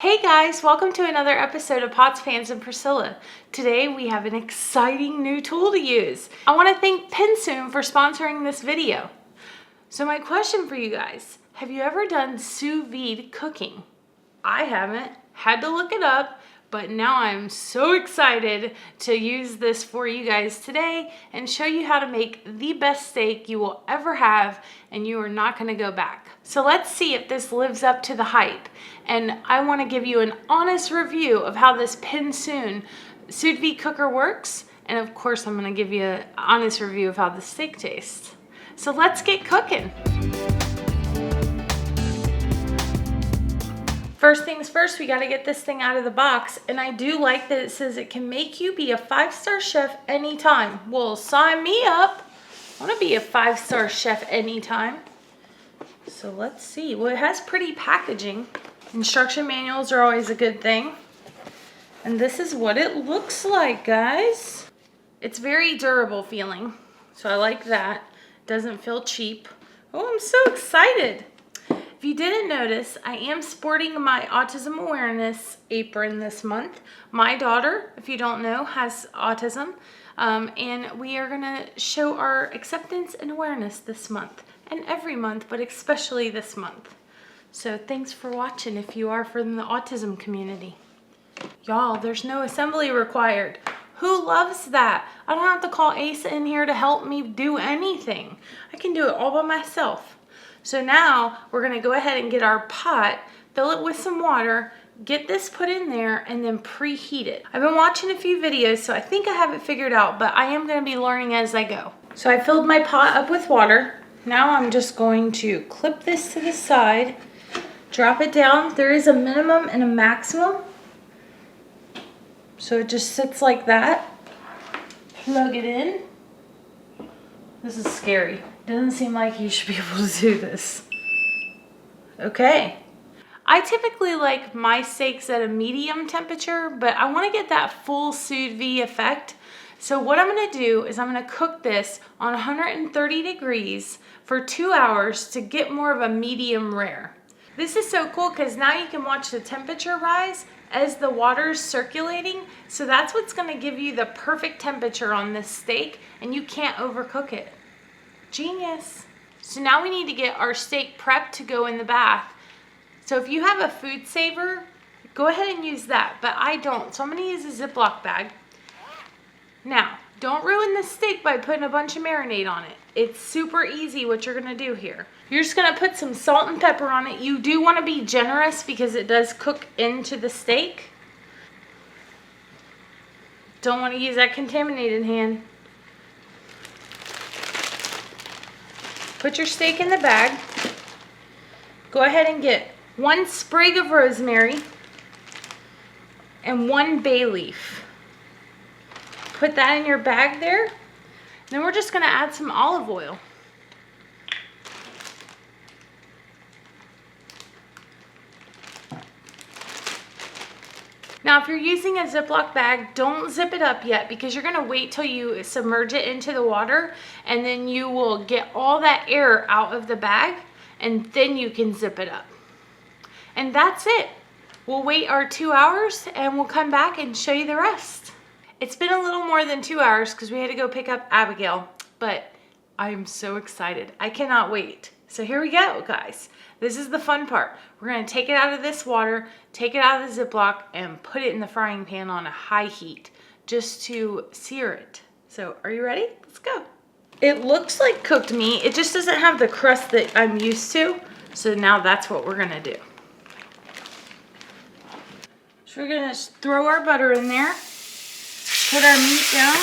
Hey guys, welcome to another episode of Pots, Pans, and Priscilla. Today we have an exciting new tool to use. I want to thank Pinsoon for sponsoring this video. So my question for you guys, have you ever done sous vide cooking? I haven't, had to look it up, but now I'm so excited to use this for you guys today and show you how to make the best steak you will ever have, and you are not going to go back. So let's see if this lives up to the hype. And I want to give you an honest review of how this Pinsoon sous vide cooker works. And of course, I'm going to give you an honest review of how the steak tastes. So let's get cooking. First things first, we got to get this thing out of the box. And I do like that it says it can make you be a 5-star chef anytime. Well, sign me up. I want to be a 5-star chef anytime. So let's see. Well, it has pretty packaging. Instruction manuals are always a good thing. And this is what it looks like, guys. It's very durable feeling, so I like that. Doesn't feel cheap. Oh, I'm so excited. If you didn't notice, I am sporting my autism awareness apron this month. My daughter, if you don't know, has autism, and we are gonna show our acceptance and awareness this month, and every month, but especially this month. So thanks for watching if you are from the autism community. Y'all, there's no assembly required. Who loves that? I don't have to call Asa in here to help me do anything. I can do it all by myself. So now we're gonna go ahead and get our pot, fill it with some water, get this put in there, and then preheat it. I've been watching a few videos, so I think I have it figured out, but I am gonna be learning as I go. So I filled my pot up with water. Now I'm just going to clip this to the side, drop it down. There is a minimum and a maximum. So it just sits like that. Plug it in. This is scary. Doesn't seem like you should be able to do this. Okay. I typically like my steaks at a medium temperature, but I want to get that full sous vide effect. So what I'm going to do is I'm going to cook this on 130 degrees for 2 hours to get more of a medium rare. This is so cool because now you can watch the temperature rise as the water's circulating. So that's what's going to give you the perfect temperature on this steak, and you can't overcook it. Genius. So now we need to get our steak prepped to go in the bath. So if you have a food saver, go ahead and use that, but I don't. So I'm going to use a Ziploc bag. Now, don't ruin the steak by putting a bunch of marinade on it. It's super easy what you're going to do here. You're just going to put some salt and pepper on it. You do want to be generous because it does cook into the steak. Don't want to use that contaminated hand. Put your steak in the bag. Go ahead and get 1 sprig of rosemary and 1 bay leaf. Put that in your bag there. Then we're just going to add some olive oil. Now, if you're using a Ziploc bag, don't zip it up yet because you're going to wait till you submerge it into the water, and then you will get all that air out of the bag, and then you can zip it up. And that's it. We'll wait our 2 hours and we'll come back and show you the rest. It's been a little more than 2 hours because we had to go pick up Abigail, but I am so excited. I cannot wait. So here we go, guys. This is the fun part. We're going to take it out of this water, take it out of the Ziploc, and put it in the frying pan on a high heat just to sear it. So are you ready? Let's go. It looks like cooked meat. It just doesn't have the crust that I'm used to. So now that's what we're going to do. So we're going to throw our butter in there. Put our meat down,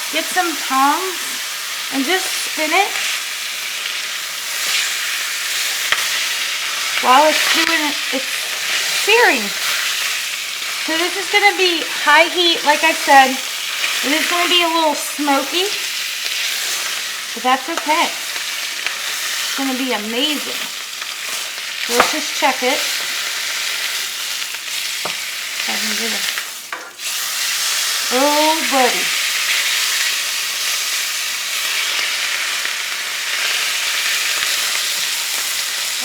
get some tongs, and just spin it while it's searing. So this is going to be high heat, like I said. It is going to be a little smoky, but that's okay. It's going to be amazing. So let's just check it. If I can get it. Oh, buddy.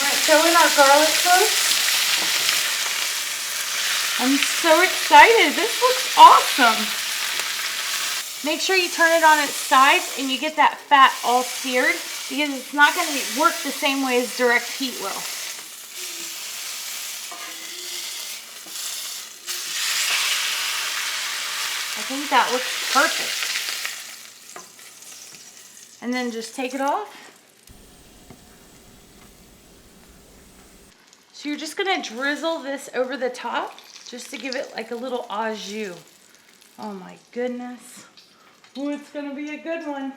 All right, throw in our garlic cloves. I'm so excited. This looks awesome. Make sure you turn it on its sides and you get that fat all seared because it's not going to work the same way as direct heat will. I think that looks perfect. And then just take it off. So you're just gonna drizzle this over the top just to give it like a little au jus. Oh my goodness. Ooh, it's gonna be a good one.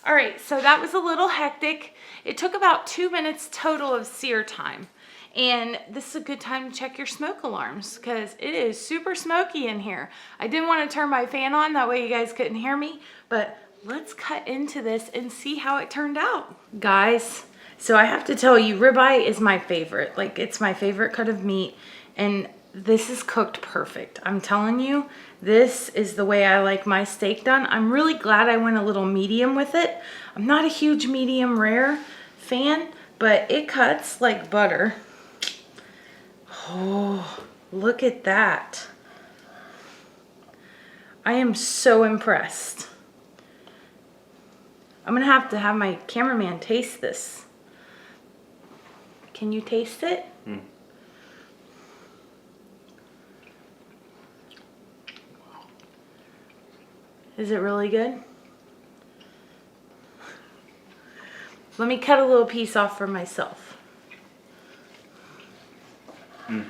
All right, so that was a little hectic. It took about 2 minutes total of sear time. And this is a good time to check your smoke alarms because it is super smoky in here. I didn't want to turn my fan on, that way you guys couldn't hear me, but let's cut into this and see how it turned out. Guys, so I have to tell you, ribeye is my favorite. Like, it's my favorite cut of meat, and this is cooked perfect. I'm telling you, this is the way I like my steak done. I'm really glad I went a little medium with it. I'm not a huge medium rare fan, but it cuts like butter. Oh, look at that. I am so impressed. I'm gonna have to have my cameraman taste this. Can you taste it? Mm. Is it really good? Let me cut a little piece off for myself. Mm.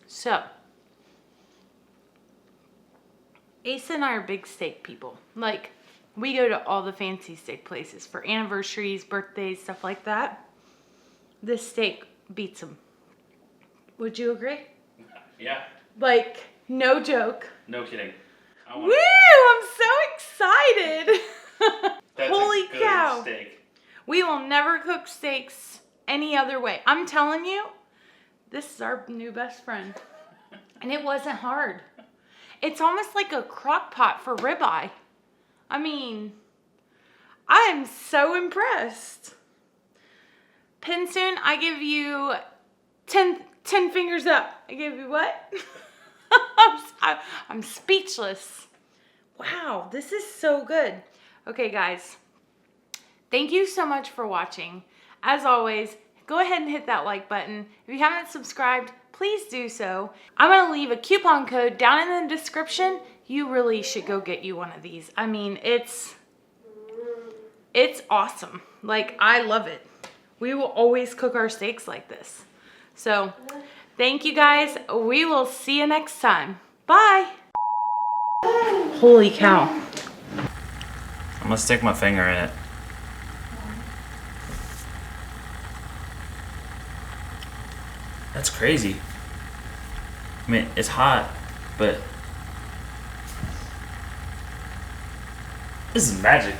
So, Asa and I are big steak people. Like, we go to all the fancy steak places for anniversaries, birthdays, stuff like that. This steak beats them. Would you agree? Yeah. Like, no joke. No kidding. Woo! I'm so excited. That's Holy a good cow. steak. We will never cook steaks any other way. I'm telling you, this is our new best friend. And it wasn't hard. It's almost like a crock pot for ribeye. I mean, I am so impressed. Pinsoon, I give you 10 fingers up. I give you what? I'm speechless. Wow, this is so good. Okay, guys. Thank you so much for watching. As always, go ahead and hit that like button. If you haven't subscribed, please do so. I'm going to leave a coupon code down in the description. You really should go get you one of these. I mean, it's awesome. Like, I love it. We will always cook our steaks like this. So, thank you guys. We will see you next time. Bye. Holy cow. I'm gonna stick my finger in it. That's crazy. I mean, it's hot, but this is magic.